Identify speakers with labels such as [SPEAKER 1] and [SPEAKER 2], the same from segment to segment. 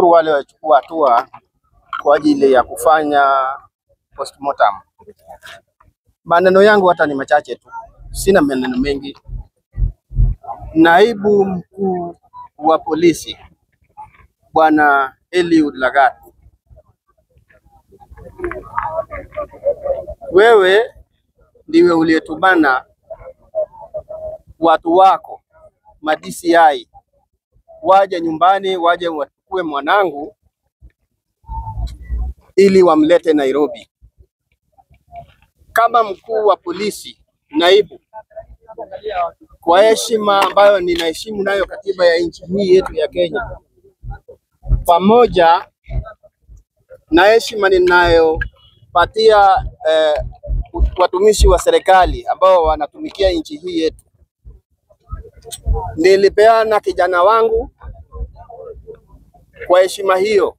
[SPEAKER 1] nashukuru wale wachukua hatua kwa ajili ya kufanya postmortem. Maneno yangu hata ni machache tu, sina maneno mengi. Naibu mkuu wa polisi Bwana Eliud Lagat, wewe ndiwe uliyetumana watu wako ma DCI waje nyumbani, waje wachukue mwanangu ili wamlete Nairobi. Kama mkuu wa polisi naibu, kwa heshima ambayo ninaheshimu nayo katiba ya nchi hii yetu ya Kenya, pamoja na heshima ninayopatia watumishi wa serikali ambao wanatumikia nchi hii yetu, nilipeana kijana wangu kwa heshima hiyo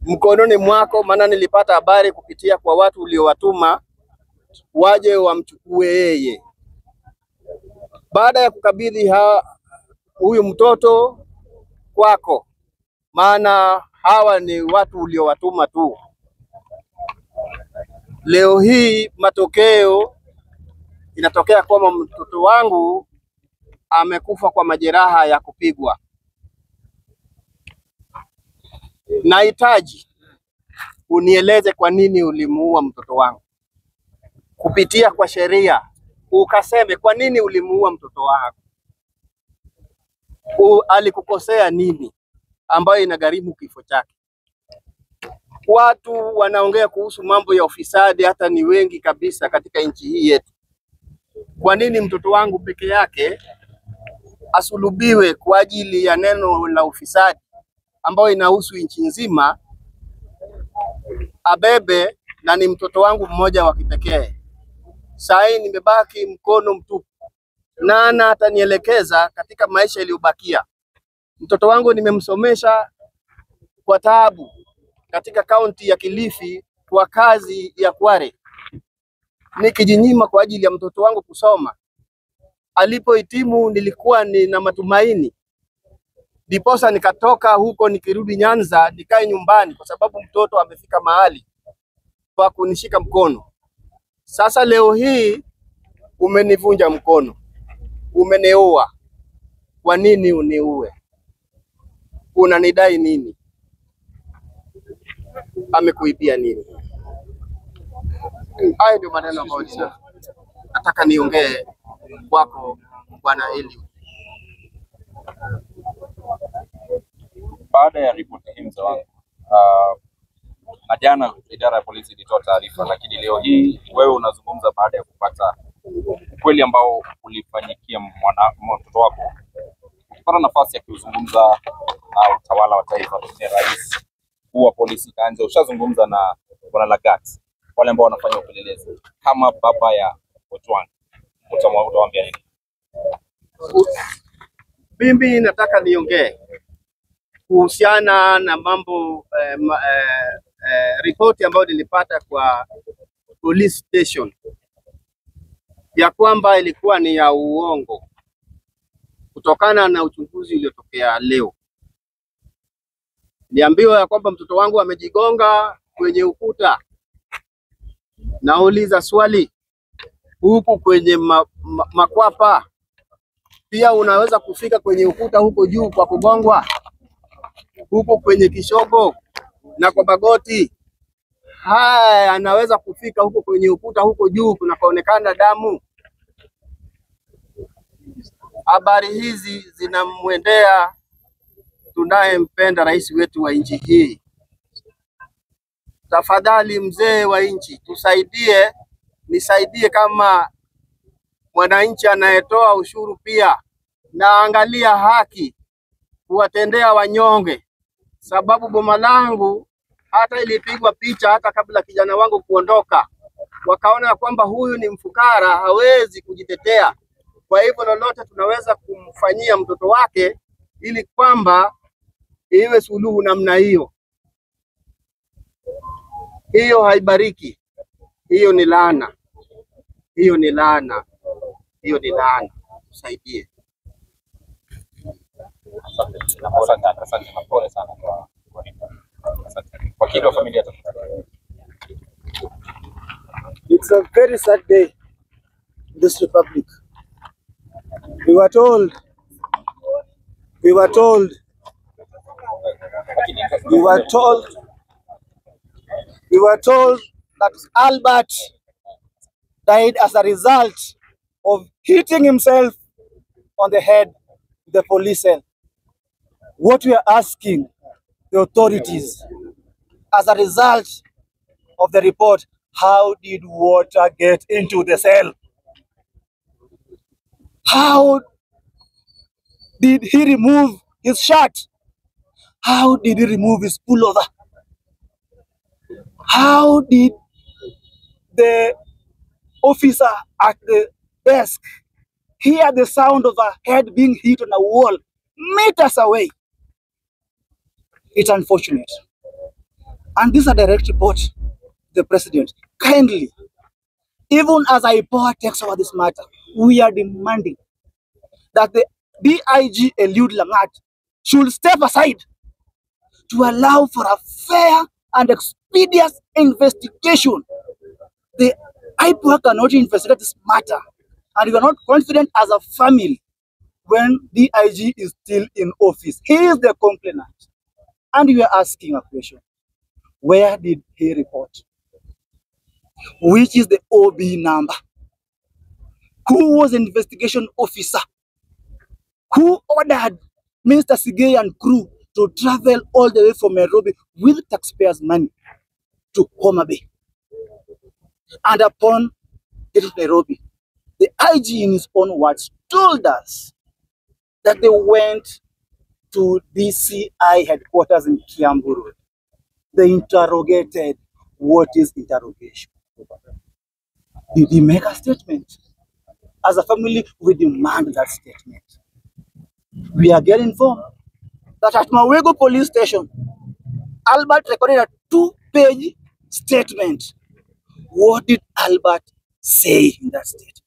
[SPEAKER 1] mkononi mwako, maana nilipata habari kupitia kwa watu uliowatuma waje wamchukue yeye. Baada ya kukabidhi huyu mtoto kwako, maana hawa ni watu uliowatuma tu, leo hii matokeo inatokea kwamba mtoto wangu amekufa kwa majeraha ya kupigwa. Nahitaji unieleze kwa nini ulimuua mtoto wangu, kupitia kwa sheria ukaseme kwa nini ulimuua mtoto wangu. Alikukosea nini ambayo inagharimu kifo chake? Watu wanaongea kuhusu mambo ya ufisadi, hata ni wengi kabisa katika nchi hii yetu. Kwa nini mtoto wangu peke yake asulubiwe kwa ajili ya neno la ufisadi ambayo inahusu nchi nzima, abebe na ni mtoto wangu mmoja wa kipekee? Sasa nimebaki mkono mtupu. Nana atanielekeza katika maisha yaliyobakia? Mtoto wangu nimemsomesha kwa taabu katika kaunti ya Kilifi kwa kazi ya Kware, nikijinyima kwa ajili ya mtoto wangu kusoma. Alipohitimu nilikuwa nina matumaini, ndiposa nikatoka huko nikirudi Nyanza nikae nyumbani, kwa sababu mtoto amefika mahali pa kunishika mkono. Sasa leo hii umenivunja mkono, umeniua. Kwa nini uniue? Unanidai nini? Amekuibia nini? Hayo ndio maneno ambayo nataka niongee kwako Bwana Eliud.
[SPEAKER 2] Baada ya ripoti hii mzee wangu, na jana idara ya polisi ilitoa taarifa, lakini leo hii wewe unazungumza baada ya kupata ukweli ambao ulifanyikia mtoto wako. Ukipata nafasi ya kuzungumza na utawala wa taifa, rais wa polisi Kanja, ushazungumza na Bwana Lagat, wale ambao wanafanya upelelezi, kama baba ya Ojwang, utawaambia nini?
[SPEAKER 1] Mimi nataka niongee kuhusiana na mambo ripoti ambayo nilipata kwa police station ya kwamba ilikuwa ni ya uongo, kutokana na uchunguzi uliotokea leo. Niambiwa ya kwamba mtoto wangu amejigonga kwenye ukuta. Nauliza swali, huku kwenye makwapa pia unaweza kufika kwenye ukuta huko juu kwa kugongwa? Huko kwenye kishogo na kwa magoti, haya anaweza kufika huko kwenye ukuta huko juu kunakoonekana damu? Habari hizi zinamwendea tunayempenda rais wetu wa nchi hii. Tafadhali mzee wa nchi, tusaidie, nisaidie kama mwananchi anayetoa ushuru pia, na angalia haki kuwatendea wanyonge, sababu boma langu hata ilipigwa picha hata kabla kijana wangu kuondoka. Wakaona kwamba huyu ni mfukara, hawezi kujitetea. Kwa hivyo lolote tunaweza kumfanyia mtoto wake ili kwamba iwe suluhu namna hiyo. Hiyo haibariki, hiyo ni laana, hiyo ni laana, hiyo ni laana. Tusaidie.
[SPEAKER 2] Asante na pole sana kwa kile familia tafadhali.
[SPEAKER 3] It's a very sad day in this republic. We were told that Albert died as a result of hitting himself on the head with the police cell. What we are asking the authorities, as a result of the report, how did water get into the cell? How did he remove his shirt? How did he remove his pullover? How did the officer at the desk hear the sound of a head being hit on a wall meters away? It's unfortunate. And this is a direct report to the president. Kindly, even as IPOA takes over this matter, we are demanding that the DIG Eliud Langat should step aside to allow for a fair and expeditious investigation. The IPOA cannot investigate this matter, and we are not confident as a family when DIG is still in office. He is the complainant, and we are asking a question. Where did he report? Which is the OB number? Who was the investigation officer? Who ordered Mr. Sigei and crew to travel all the way from Nairobi with taxpayers' money to Homa Bay? And upon getting to Nairobi, the IG in his own words told us that they went to DCI headquarters in Kiambu Road. They interrogated. What is interrogation? Did he make a statement? As a family, we demand that statement. We are getting informed that at Mawego police station, Albert recorded a 2-page statement. What did Albert say in that statement?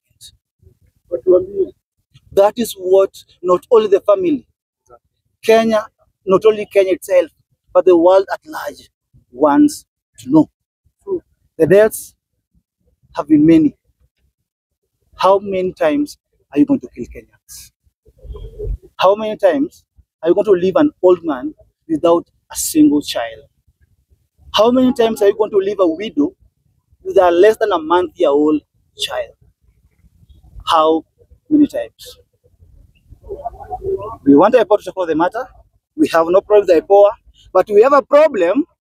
[SPEAKER 3] That is what not only the family, Kenya, not only Kenya itself, but the world at large wants to know. The deaths have been many. How many times are you going to kill Kenyans? How many times are you going to leave an old man without a single child? How many times are you going to leave a widow with a less than a month-old child? How many times? We want IPOA to tackle the matter. We have no problem with IPOA, but we have a problem